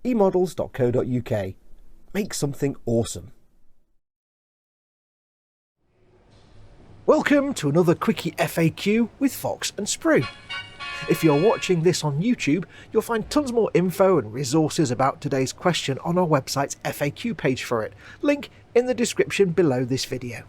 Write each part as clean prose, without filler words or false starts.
emodels.co.uk. Make something awesome. Welcome to another Quickie FAQ with Foxx and Sprue. If you're watching this on YouTube, you'll find tons more info and resources about today's question on our website's FAQ page for it. Link in the description below this video.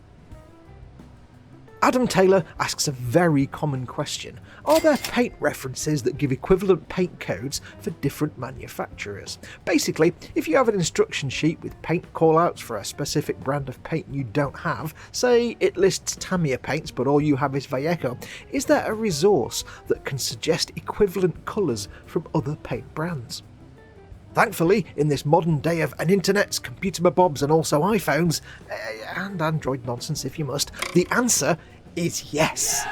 Adam Taylor asks a very common question. Are there paint references that give equivalent paint codes for different manufacturers? Basically, if you have an instruction sheet with paint callouts for a specific brand of paint you don't have, say it lists Tamiya paints but all you have is Vallejo, is there a resource that can suggest equivalent colours from other paint brands? Thankfully, in this modern day of an internets, computer bobs and also iPhones, and Android nonsense if you must, the answer is yes.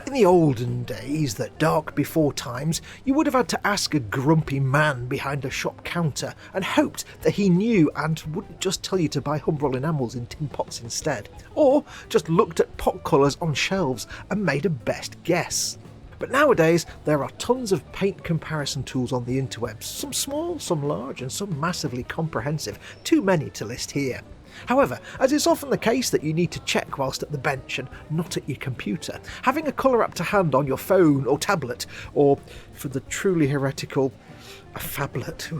In the olden days, the dark before times, you would have had to ask a grumpy man behind a shop counter and hoped that he knew and wouldn't just tell you to buy Humbrol enamels in tin pots instead, or just looked at pot colours on shelves and made a best guess. But nowadays, there are tons of paint comparison tools on the interwebs, some small, some large, and some massively comprehensive, too many to list here. However, as it's often the case that you need to check whilst at the bench and not at your computer, having a colour app to hand on your phone or tablet, or for the truly heretical, a phablet,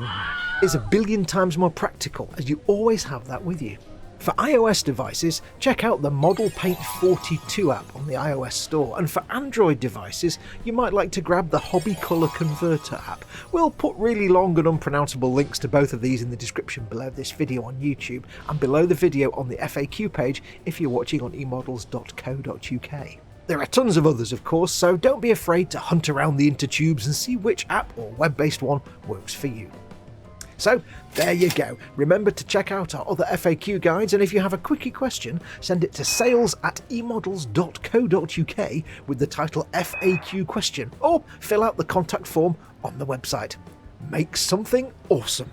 is a billion times more practical, as you always have that with you. For iOS devices, check out the Model Paint 42 app on the iOS store, and for Android devices, you might like to grab the Hobby Colour Converter app. We'll put really long and unpronounceable links to both of these in the description below this video on YouTube, and below the video on the FAQ page if you're watching on emodels.co.uk. There are tons of others of course, so don't be afraid to hunt around the intertubes and see which app or web-based one works for you. So, there you go. Remember to check out our other FAQ guides, and if you have a Quickie question, send it to sales@emodels.co.uk with the title FAQ question, or fill out the contact form on the website. Make something awesome.